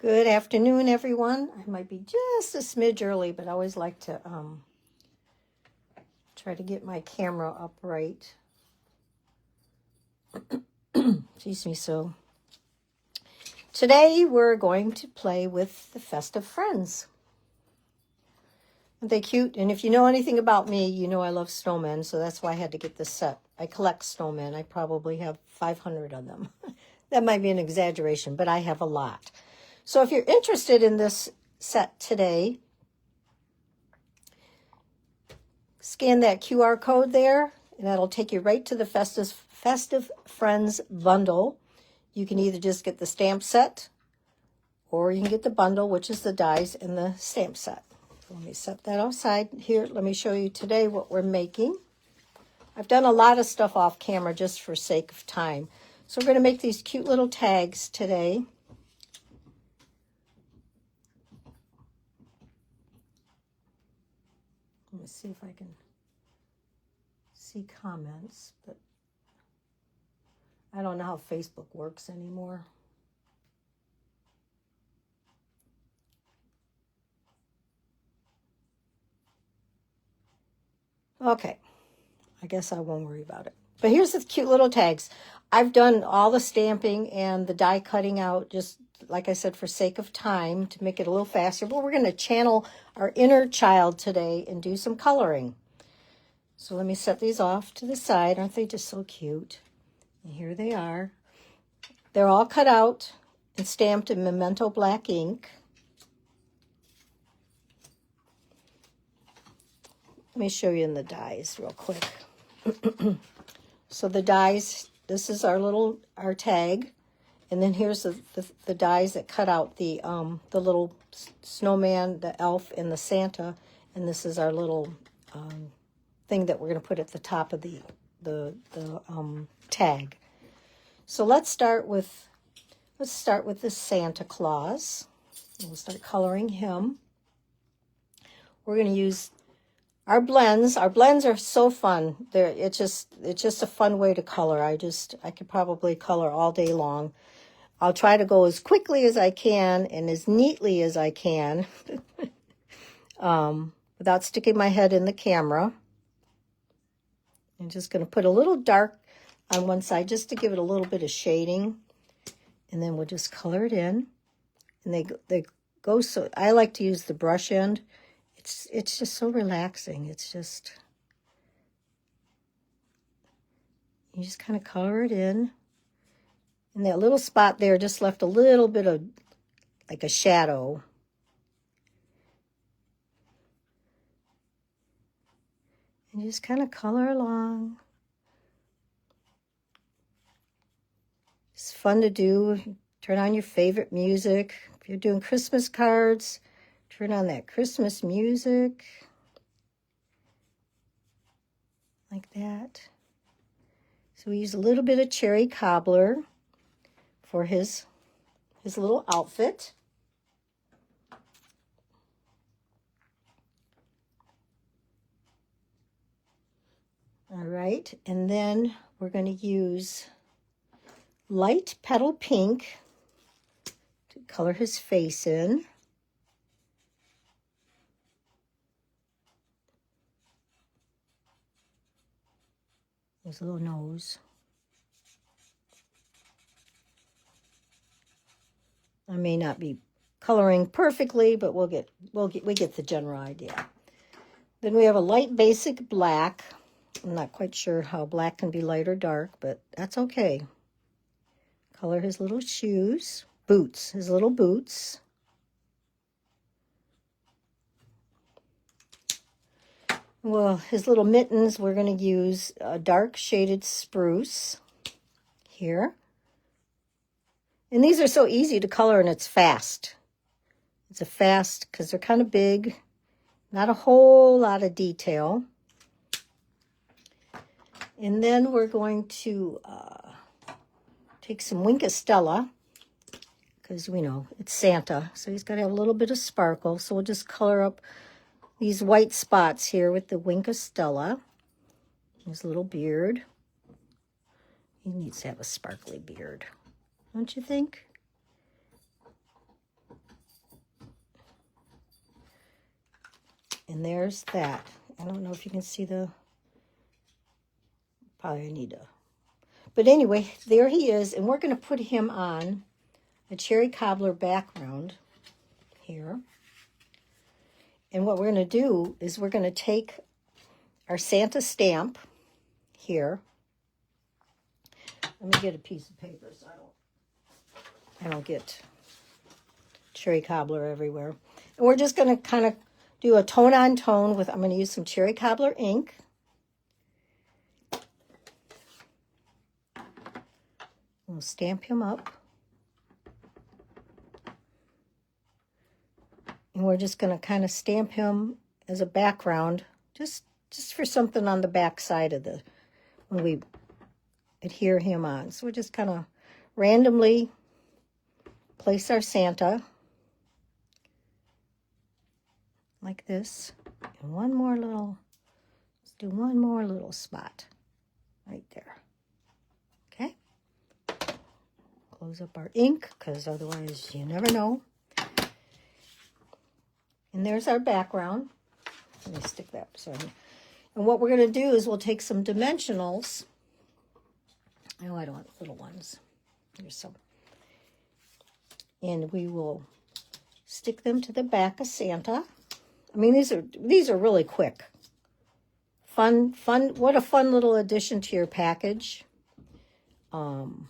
Good afternoon, everyone. I might be just a smidge early, but I always like to try to get my camera up right. Excuse me. So today we're going to play with the Festive Friends. Aren't they cute? And if you know anything about me, you know I love snowmen, so that's why I had to get this set. I collect snowmen. I probably have 500 of them. That might be an exaggeration, but I have a lot. So if you're interested in this set today, scan that QR code there, and that'll take you right to the Festive Friends bundle. You can either just get the stamp set, or you can get the bundle, which is the dies and the stamp set. So let me set that aside. Here, let me show you today what we're making. I've done a lot of stuff off camera just for sake of time. So we're going to make these cute little tags today. Let me see if I can see comments, but I don't know how Facebook works anymore. Okay, I guess I won't worry about it. But here's the cute little tags. I've done all the stamping and the die cutting out, just like I said, for sake of time, to make it a little faster. But we're going to channel our inner child today and do some coloring. So let me set these off to the side. Aren't they just so cute? And here they are. They're all cut out and stamped in Memento black ink. Let me show you in the dies real quick. So the dies, this is our tag, and then here's the dies that cut out the little snowman, the elf, and the Santa, and this is our little thing that we're going to put at the top of the tag. So let's start with the Santa Claus. We'll start coloring him. We're going to use our blends. Our blends are so fun. It's just a fun way to color. I could probably color all day long. I'll try to go as quickly as I can and as neatly as I can without sticking my head in the camera. I'm just going to put a little dark on one side just to give it a little bit of shading. And then we'll just color it in. And they go so, I like to use the brush end. It's just so relaxing. It's just, you just kind of color it in. And that little spot there just left a little bit of like a shadow. And you just kind of color along. It's fun to do. Turn on your favorite music. If you're doing Christmas cards, turn on that Christmas music. Like that. So we use a little bit of cherry cobbler for his little outfit. All right, and then we're going to use light petal pink to color his face in. His little nose. I may not be coloring perfectly, but we get the general idea. Then we have a light basic black. I'm not quite sure how black can be light or dark, but that's okay. Color his little shoes, boots, his little boots. Well, his little mittens, we're going to use a dark shaded spruce here. And these are so easy to color, and it's fast. It's a fast, because they're kind of big, not a whole lot of detail. And then we're going to take some Wink Stella, because we know it's Santa, so he's got to have a little bit of sparkle. So we'll just color up these white spots here with the Wink Stella. His little beard. He needs to have a sparkly beard, don't you think? And there's that. I don't know if you can see the, probably need to. But anyway, there he is. And we're going to put him on a cherry cobbler background here. And what we're going to do is we're going to take our Santa stamp here. Let me get a piece of paper so I don't get cherry cobbler everywhere. And we're just going to kind of do a tone on tone with, I'm going to use some cherry cobbler ink. We'll stamp him up. And we're just going to kind of stamp him as a background, just for something on the back side of the, when we adhere him on. So we're just kind of randomly place our Santa like this. And one more little, let's do one more little spot right there. Okay. Close up our ink, because otherwise you never know. And there's our background. Let me stick that. Sorry. And what we're going to do is we'll take some dimensionals. Oh, I don't want little ones. Here's some. And we will stick them to the back of Santa. I mean, these are really quick. Fun. What a fun little addition to your package. We'll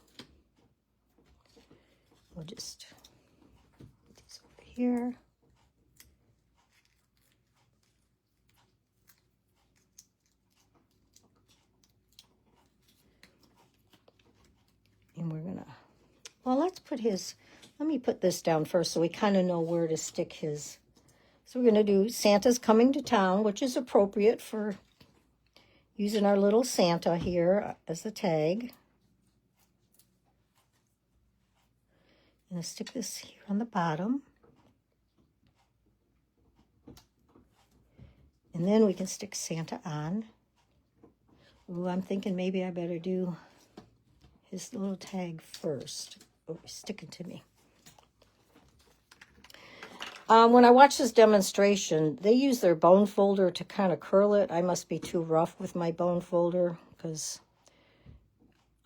just put these over here. And we're gonna, well, let's put his, let me put this down first so we kind of know where to stick his. So we're gonna do Santa's Coming to Town, which is appropriate for using our little Santa here as a tag. I'm gonna stick this here on the bottom. And then we can stick Santa on. Ooh, I'm thinking maybe I better do his little tag first. Oh, he's sticking to me. When I watch this demonstration, they use their bone folder to kind of curl it. I must be too rough with my bone folder because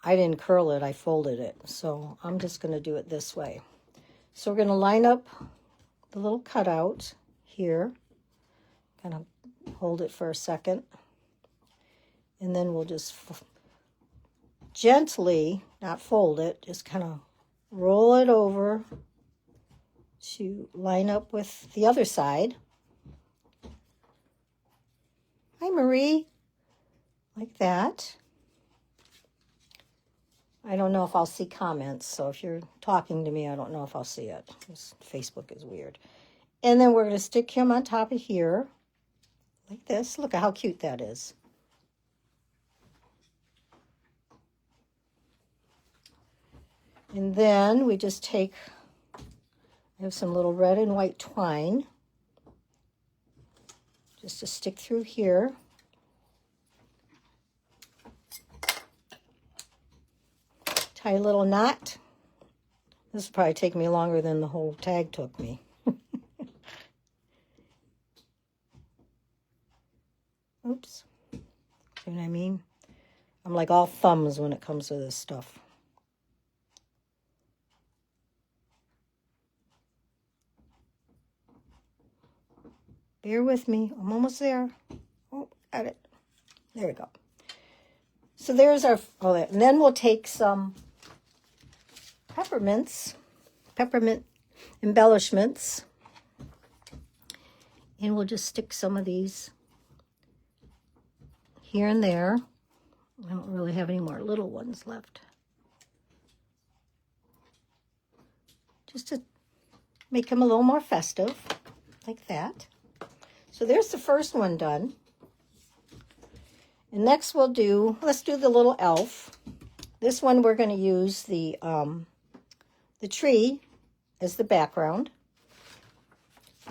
I didn't curl it, I folded it. So I'm just going to do it this way. So we're going to line up the little cutout here. Kind of hold it for a second. And then we'll just gently, not fold it, just kind of roll it over to line up with the other side. Hi, Marie. Like that. I don't know if I'll see comments, so if you're talking to me, I don't know if I'll see it. This Facebook is weird. And then we're going to stick him on top of here, like this. Look at how cute that is. And then we just take, I have some little red and white twine, just to stick through here. Tie a little knot. This will probably take me longer than the whole tag took me. Oops. See what I mean? I'm like all thumbs when it comes to this stuff. Bear with me. I'm almost there. Oh, got it. There we go. So there's our, and then we'll take some peppermint embellishments, and we'll just stick some of these here and there. I don't really have any more little ones left. Just to make them a little more festive, like that. So there's the first one done. And next we'll do, let's do the little elf. This one we're going to use the tree as the background.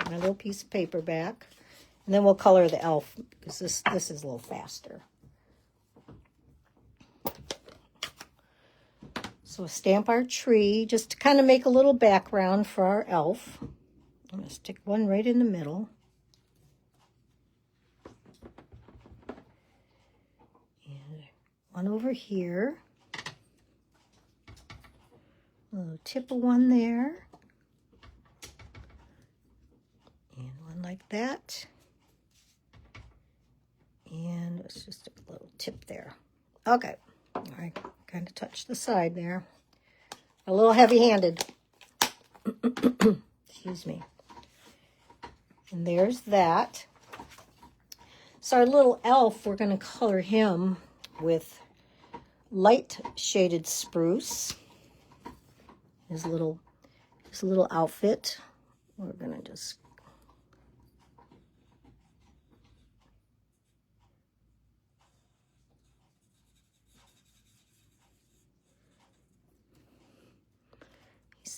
My little piece of paper back. And then we'll color the elf because this is a little faster. So stamp our tree just to kind of make a little background for our elf. I'm going to stick one right in the middle. one over here. A little tip of one there. And one like that. And it's just a little tip there. Okay. I kind of touched the side there. A little heavy-handed. Excuse me. And there's that. So our little elf, we're going to color him with light shaded spruce. His little outfit. We're going to just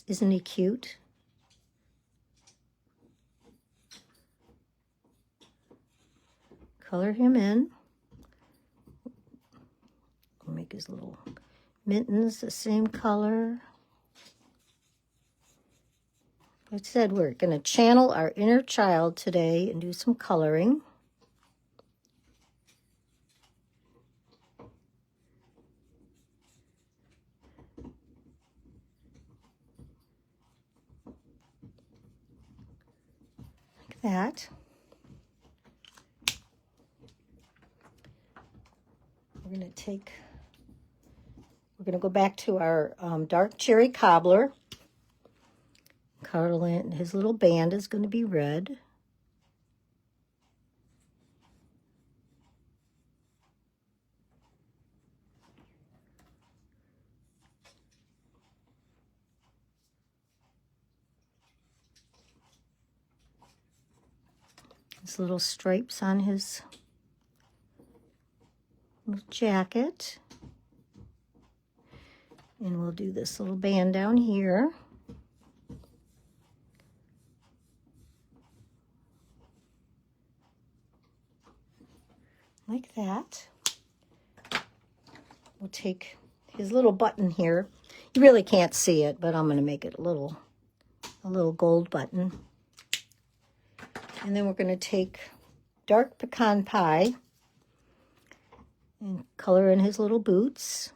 isn't he cute? Color him in. We'll make his little mittens the same color. Like I said, we're going to channel our inner child today and do some coloring. Like that. We're going to go back to our dark cherry cobbler. Color in his little band is going to be red. His little stripes on his little jacket. And we'll do this little band down here. Like that. We'll take his little button here. You really can't see it, but I'm going to make it a little gold button. And then we're going to take dark pecan pie and color in his little boots.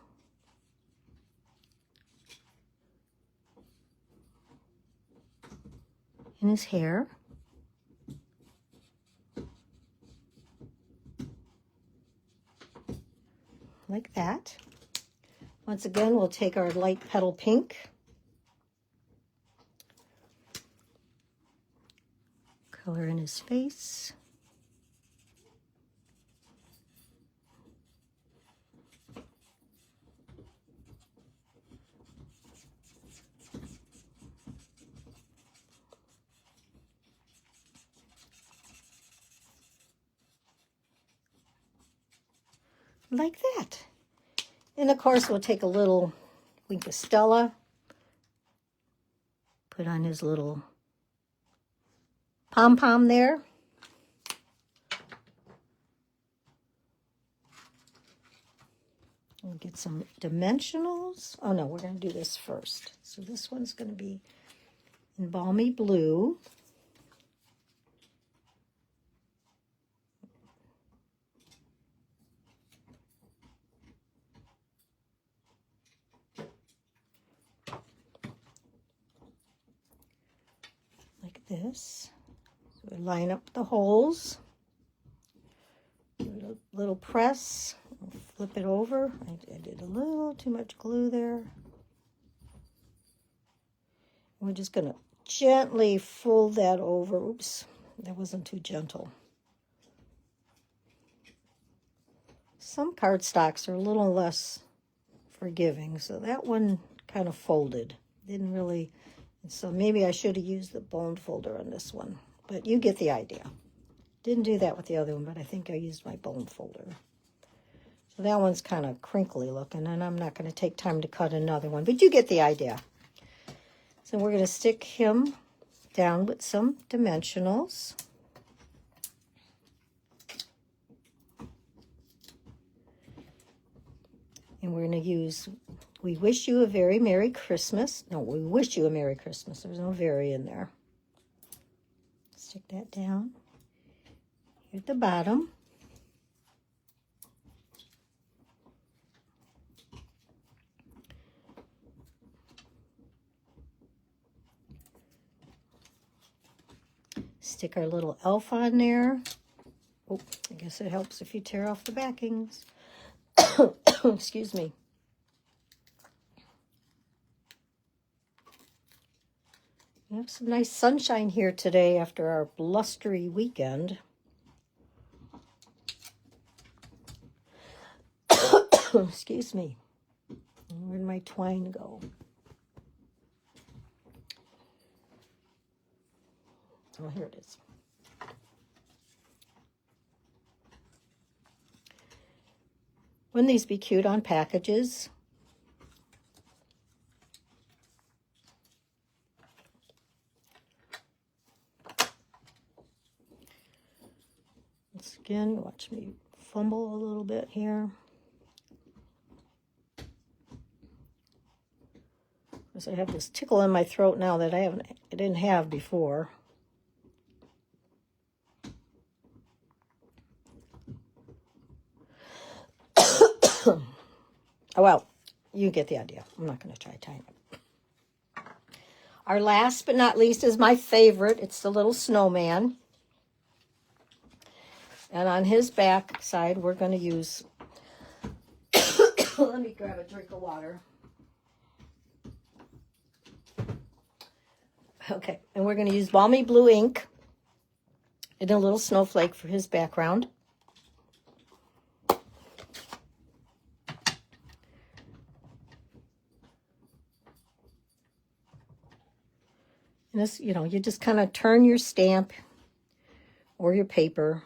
And his hair. Like that. Once again, we'll take our light petal pink. Color in his face. Like that. And of course, we'll take a little wink of Stella, put on his little pom-pom there. We'll get some dimensionals. Oh no, we're going to do this first. So this one's going to be in balmy blue. Like this. So we line up the holes. Give it a little press. Flip it over. I did a little too much glue there. We're just going to gently fold that over. Oops, that wasn't too gentle. Some cardstocks are a little less forgiving, so that one kind of folded. Didn't really, so maybe I should have used the bone folder on this one, but you get the idea. Didn't do that with the other one, but I think I used my bone folder. So that one's kind of crinkly looking, and I'm not going to take time to cut another one, but you get the idea. So we're going to stick him down with some dimensionals. And we're going to use, we wish you a very Merry Christmas. No, we wish you a Merry Christmas. There's no very in there. Stick that down here at the bottom. Stick our little elf on there. Oh, I guess it helps if you tear off the backings. Excuse me. We have some nice sunshine here today after our blustery weekend. Excuse me. Where'd my twine go? Oh, here it is. Wouldn't these be cute on packages? Once again, watch me fumble a little bit here. Because I have this tickle in my throat now that I didn't have before. Oh, well, you get the idea. I'm not going to try tying it. Our last but not least is my favorite. It's the little snowman. And on his back side, we're going to use... Let me grab a drink of water. Okay, and we're going to use Balmy Blue ink and a little snowflake for his background. And this, you know, you just kind of turn your stamp or your paper.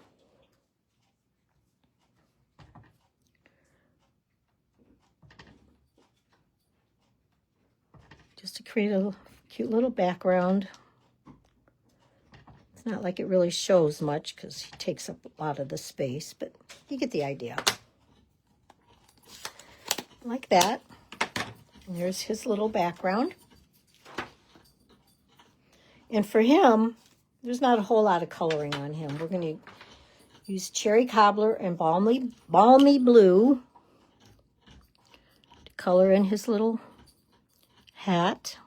Just to create a cute little background. It's not like it really shows much because he takes up a lot of the space, but you get the idea. Like that. And there's his little background. And for him, there's not a whole lot of coloring on him. We're going to use Cherry Cobbler and Balmy Blue to color in his little hat.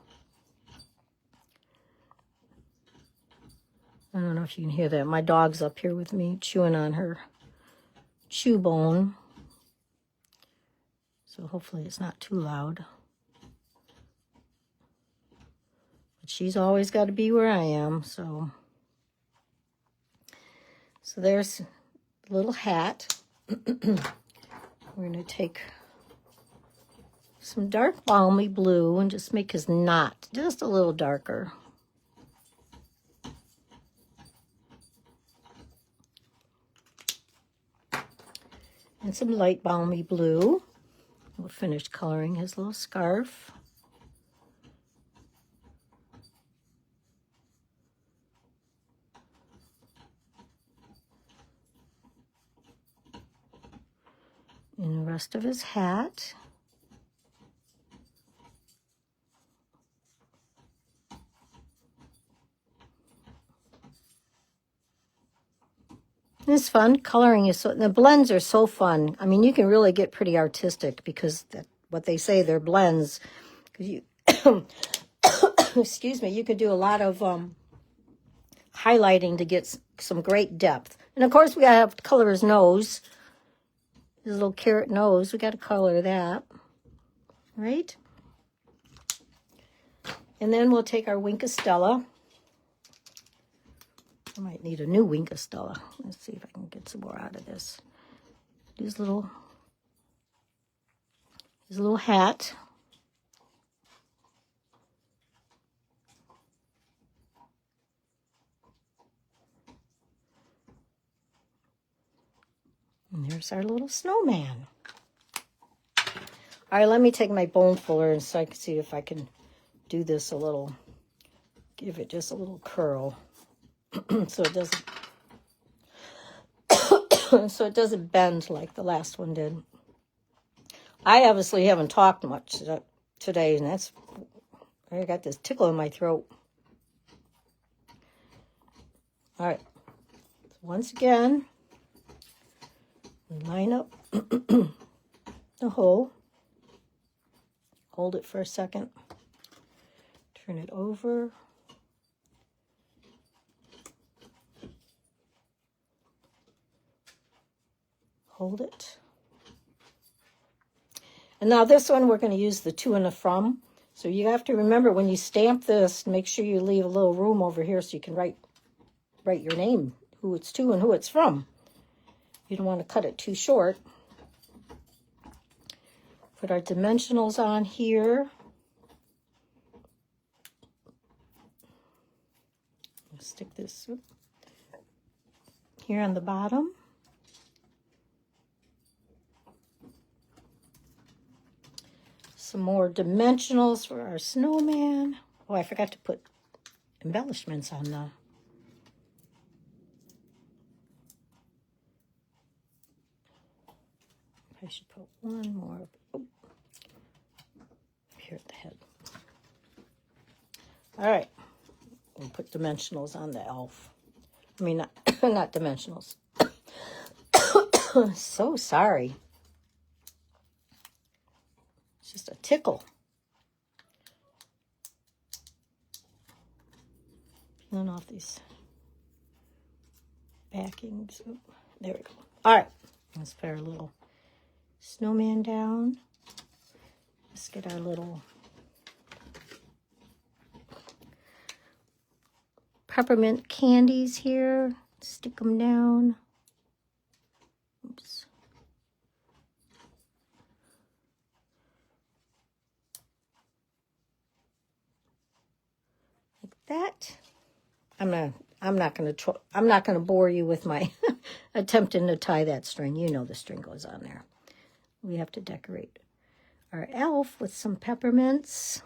I don't know if you can hear that. My dog's up here with me chewing on her chew bone. So hopefully it's not too loud. But she's always got to be where I am, so there's the little hat. We're going to take some dark balmy blue and just make his knot just a little darker. And some light balmy blue. We'll finish coloring his little scarf. And the rest of his hat. It's fun. Coloring is the blends are so fun. I mean, you can really get pretty artistic because what they say, they're blends. Because you, excuse me, you could do a lot of highlighting to get some great depth. And of course, we gotta have to color his nose. His little carrot nose. We got to color that, right? And then we'll take our Wink of Stella. I might need a new Wink of Stella. Let's see if I can get some more out of this. His little hat. And there's our little snowman. All right, let me take my bone fuller and so I can see if I can do this a little, give it just a little curl. So it doesn't bend like the last one did. I obviously haven't talked much today, and that's, I got this tickle in my throat. All right, so once again, line up the hole, hold it for a second, turn it over, hold it. And now this one, we're going to use the to and the from. So you have to remember when you stamp this, make sure you leave a little room over here so you can write your name, who it's to and who it's from. You don't want to cut it too short. Put our dimensionals on here. Stick this here on the bottom. Some more dimensionals for our snowman. Oh, I forgot to put embellishments on the... I should put one more here at the head. All right. We'll put dimensionals on the elf. I mean, not dimensionals. So sorry. It's just a tickle. Peeling off these backings. Oh, there we go. All right. Let's put our little snowman down. Let's get our little peppermint candies here. Stick them down. Oops. Like that. I'm not gonna bore you with my attempting to tie that string. You know the string goes on there. We have to decorate our elf with some peppermints.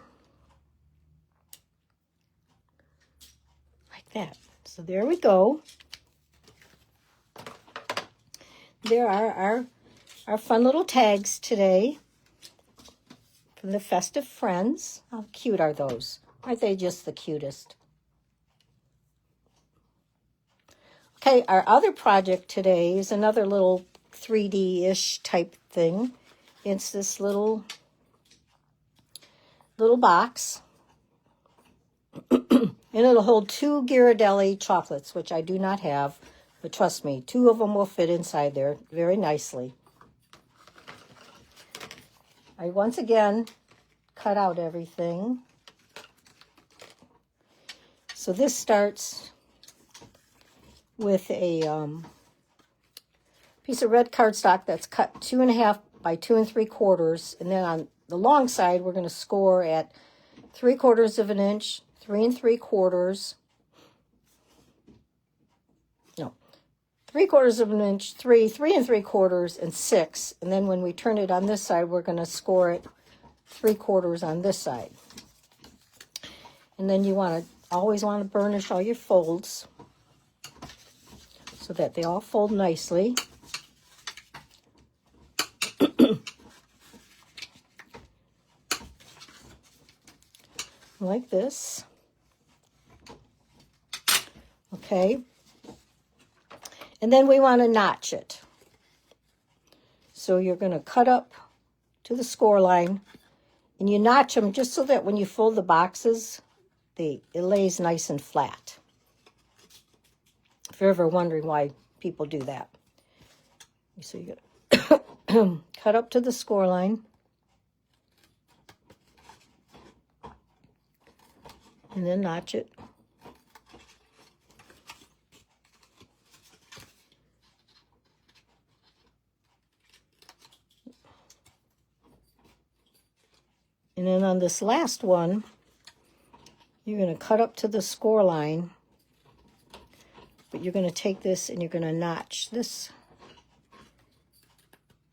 Like that. So there we go. There are our fun little tags today from the Festive Friends. How cute are those? Aren't they just the cutest? Okay, our other project today is another little 3D-ish type thing. It's this little box. And it'll hold 2 Ghirardelli chocolates, which I do not have. But trust me, 2 of them will fit inside there very nicely. I once again cut out everything. So this starts with a piece of red cardstock that's cut 2.5 by 2 3/4. And then on the long side, we're going to score at 3/4 of an inch, 3 3/4. No, 3/4 of an inch, 3 3 3/4, and 6. And then when we turn it on this side, we're going to score it 3/4 on this side. And then you always want to burnish all your folds so that they all fold nicely. Like this. Okay. And then we want to notch it. So you're going to cut up to the score line, and you notch them just so that when you fold the boxes, it lays nice and flat. If you're ever wondering why people do that. So you cut up to the score line. And then notch it. And then on this last one, you're going to cut up to the score line. But you're going to take this and you're going to notch this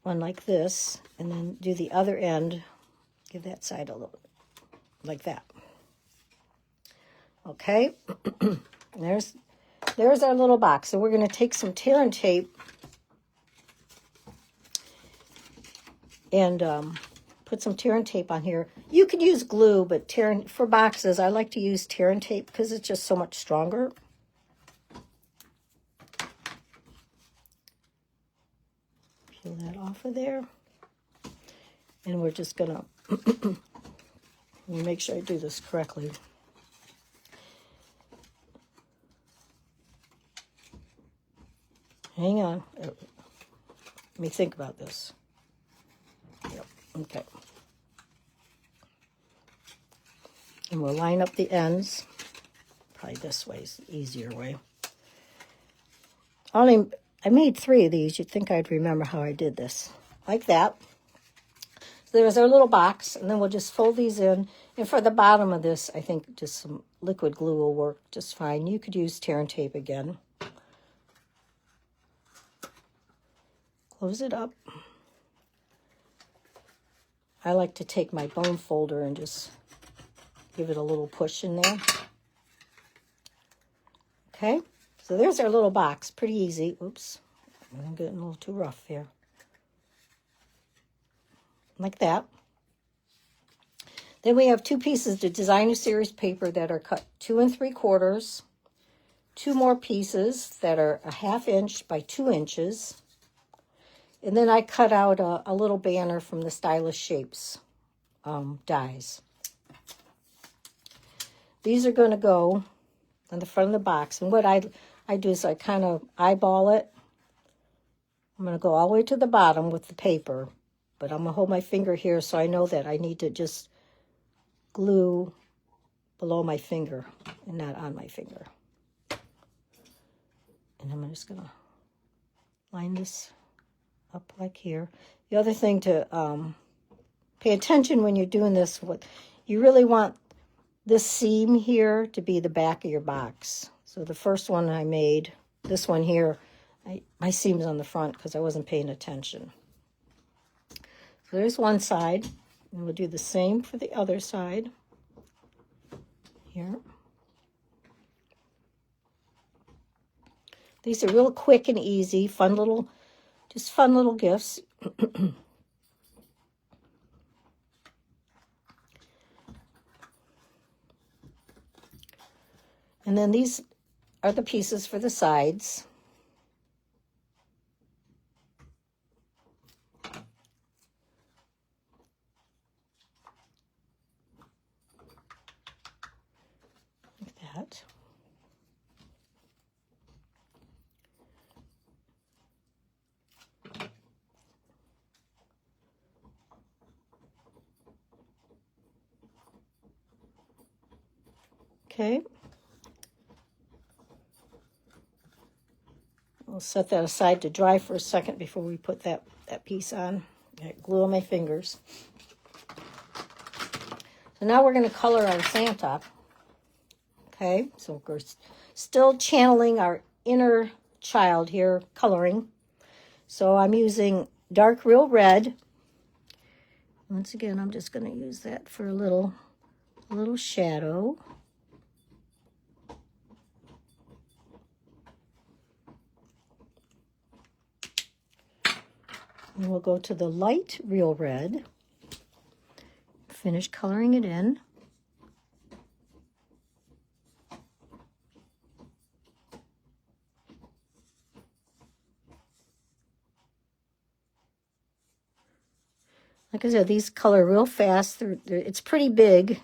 one like this. And then do the other end. Give that side a little, like that. Okay, there's our little box. So we're going to take some tear and tape and put some tear and tape on here. You could use glue, but for boxes, I like to use tear and tape because it's just so much stronger. Peel that off of there. And we're just going to, let me make sure I do this correctly. Hang on. Let me think about this. Yep, okay. And we'll line up the ends. Probably this way is the easier way. I made 3 of these. You'd think I'd remember how I did this. Like that. So there's our little box, and then we'll just fold these in. And for the bottom of this, I think just some liquid glue will work just fine. You could use tear and tape again. Close it up. I like to take my bone folder and just give it a little push in there. Okay, so there's our little box. Pretty easy. Oops, I'm getting a little too rough here. Like that. Then we have 2 pieces of designer series paper that are cut 2 3/4. 2 more pieces that are a 1/2 inch by 2 inches. And then I cut out a little banner from the Stylish Shapes dies. These are going to go on the front of the box. And what I do is I kind of eyeball it. I'm going to go all the way to the bottom with the paper. But I'm going to hold my finger here so I know that I need to just glue below my finger and not on my finger. And I'm just going to line this up like here. The other thing to pay attention when you're doing this, what you really want this seam here to be the back of your box. So the first one I made, this one here, my seam's on the front because I wasn't paying attention. So there's one side, and we'll do the same for the other side here. These are real quick and easy, fun little gifts. And then these are the pieces for the sides. Like that. Okay. We'll set that aside to dry for a second before we put that piece on. Got glue on my fingers. So now we're going to color our Santa. Okay, so we're still channeling our inner child here, coloring. So I'm using dark real red. Once again, I'm just going to use that for a little shadow. And we'll go to the light real red. Finish coloring it in. Like I said, these color real fast. It's pretty big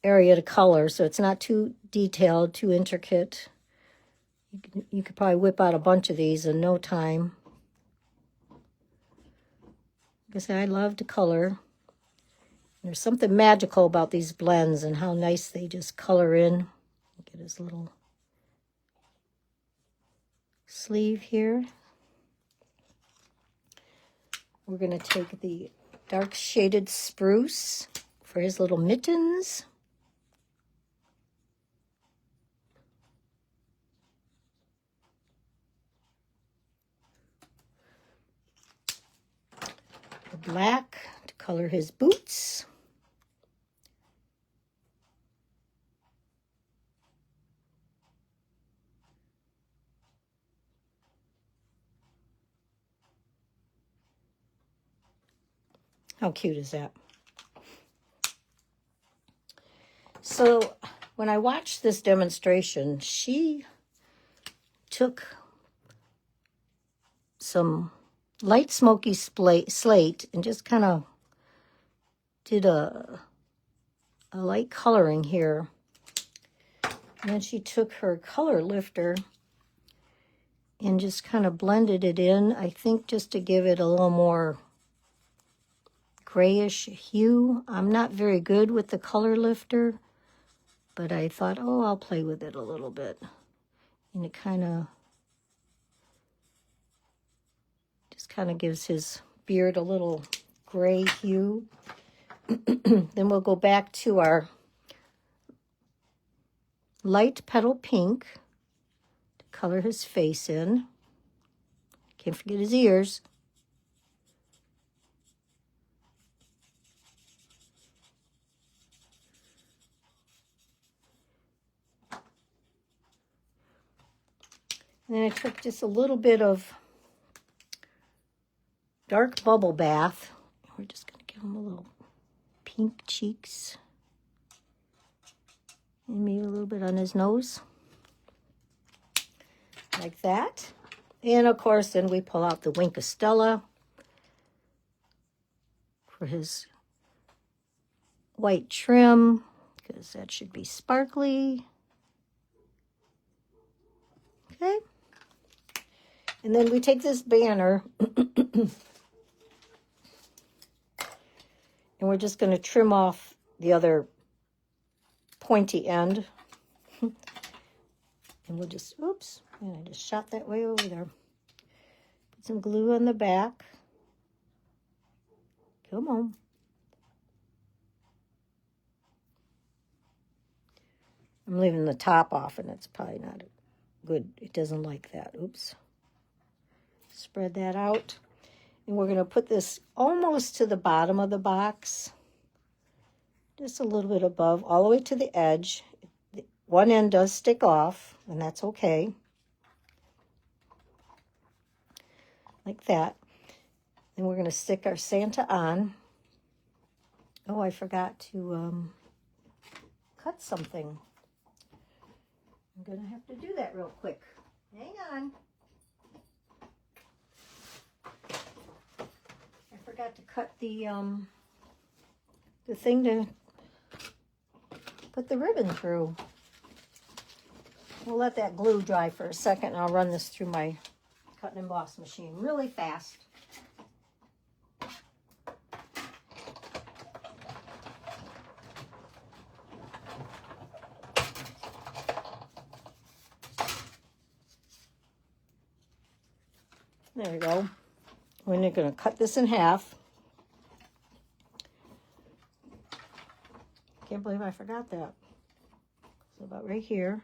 area to color, so it's not too detailed, too intricate. You could probably whip out a bunch of these in no time. Like I said, I love to color. There's something magical about these blends and how nice they just color in. Get his little sleeve here. We're going to take the dark shaded spruce for his little mittens. The black to color his boots. How cute is that? So when I watched this demonstration, she took some light smoky slate and just kind of did a light coloring here. And then she took her color lifter and just kind of blended it in, I think just to give it a little more grayish hue. I'm not very good with the color lifter, but I thought, oh, I'll play with it a little bit. And it just kind of gives his beard a little gray hue. Then we'll go back to our light petal pink to color his face in. Can't forget his ears. And then I took just a little bit of dark bubble bath. We're just going to give him a little pink cheeks. And maybe a little bit on his nose. Like that. And of course, then we pull out the Wink of Stella for his white trim, because that should be sparkly. Okay. And then we take this banner and we're just going to trim off the other pointy end. And we'll just, oops, and I just shot that way over there. Put some glue on the back. Come on. I'm leaving the top off, and it's probably not good. It doesn't like that. Oops. Spread that out. And we're going to put this almost to the bottom of the box. Just a little bit above, all the way to the edge. One end does stick off, and that's okay. Like that. Then we're going to stick our Santa on. Oh, I forgot to cut something. I'm going to have to do that real quick. Hang on. I forgot to cut the thing to put the ribbon through. We'll let that glue dry for a second, and I'll run this through my cut and emboss machine really fast. There we go. We're going to cut this in half. Can't believe I forgot that. So about right here.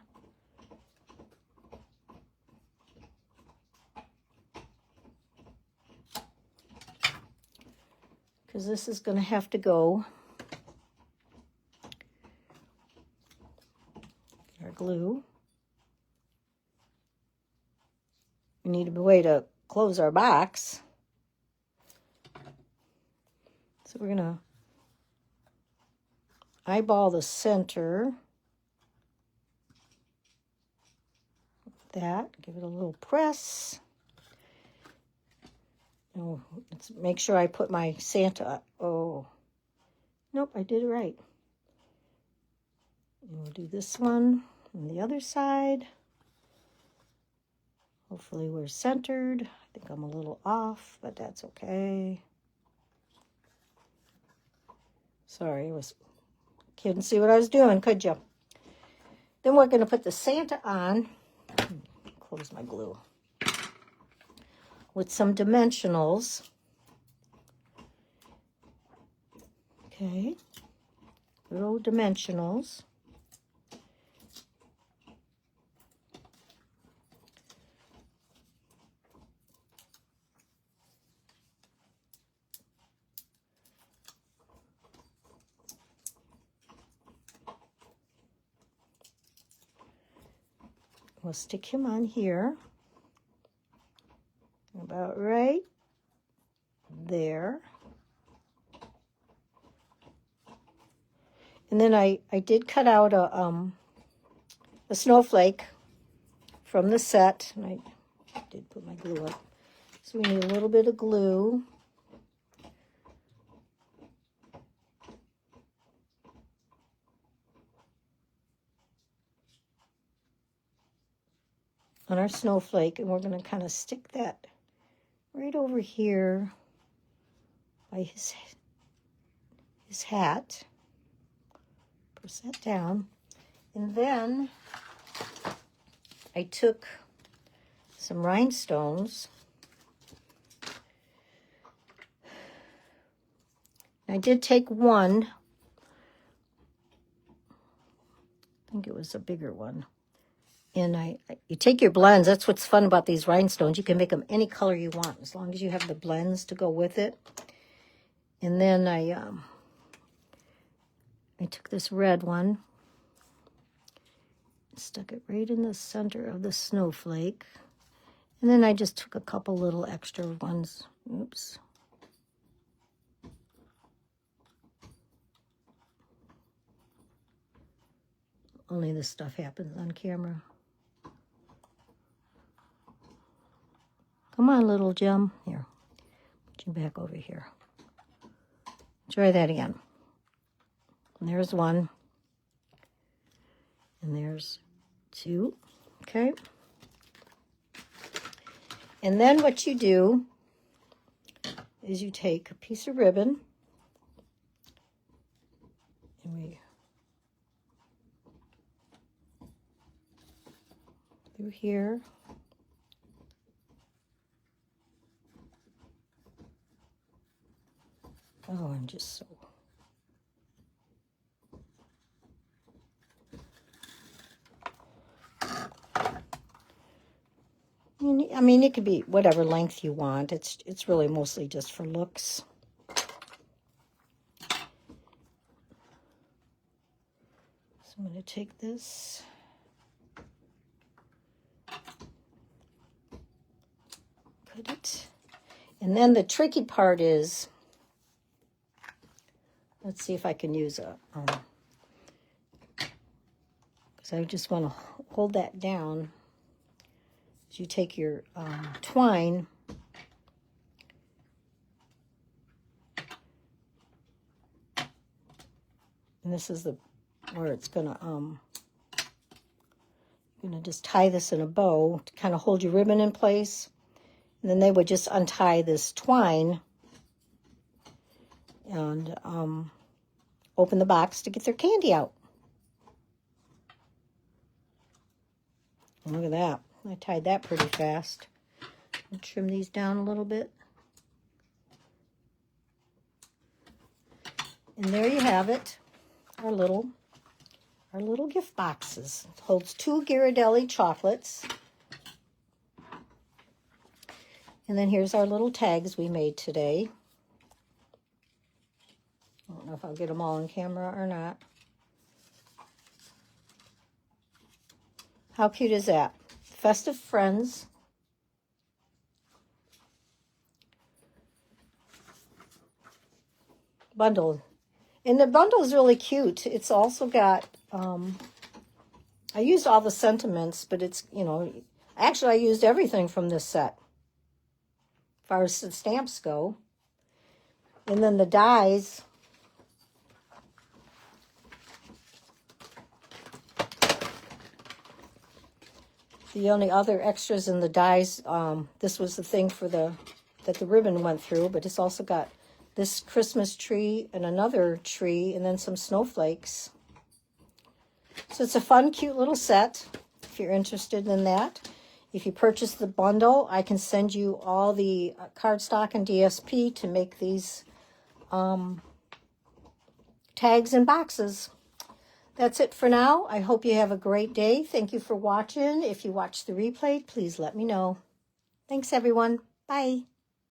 Because this is going to have to go. Our glue. We need a way to close our box. So we're going to eyeball the center. Like that. Give it a little press. Oh, let's make sure I put my Santa. Oh, nope, I did it right. And we'll do this one on the other side. Hopefully we're centered. I think I'm a little off, but that's okay. Sorry, couldn't see what I was doing, could you? Then we're going to put the Santa on. Close my glue. With some dimensionals. Okay. Little dimensionals. We'll stick him on here. About right there. And then I did cut out a snowflake from the set. And I did put my glue up. So we need a little bit of glue. on our snowflake, and we're going to kind of stick that right over here by his hat. Press that down. And then I took some rhinestones. I did take one. I think it was a bigger one. And you take your blends. That's what's fun about these rhinestones. You can make them any color you want, as long as you have the blends to go with it. And then I took this red one, stuck it right in the center of the snowflake. And then I just took a couple little extra ones. Oops. Only this stuff happens on camera. Come on, little gem. Here, put you back over here. Try that again. And there's one. And there's two. Okay. And then what you do is you take a piece of ribbon and we through here. Oh, I'm just so... I mean, it could be whatever length you want. It's really mostly just for looks. So I'm going to take this. Put it. And then the tricky part is, let's see if I can use a, because I just want to hold that down. You take your twine and this is the where it's gonna you're gonna just tie this in a bow to kind of hold your ribbon in place, and then they would just untie this twine and open the box to get their candy out. Look at that. I tied that pretty fast. I'll trim these down a little bit. And there you have it. Our little gift boxes. It holds 2 Ghirardelli chocolates. And then here's our little tags we made today. I don't know if I'll get them all on camera or not. How cute is that? Festive Friends. Bundle. And the bundle is really cute. It's also got, I used all the sentiments, but it's, you know, actually I used everything from this set, as far as the stamps go. And then the dies. The only other extras in the dies, this was the thing for that the ribbon went through, but it's also got this Christmas tree and another tree and then some snowflakes. So it's a fun, cute little set if you're interested in that. If you purchase the bundle, I can send you all the cardstock and DSP to make these tags and boxes. That's it for now. I hope you have a great day. Thank you for watching. If you watch the replay, please let me know. Thanks, everyone. Bye.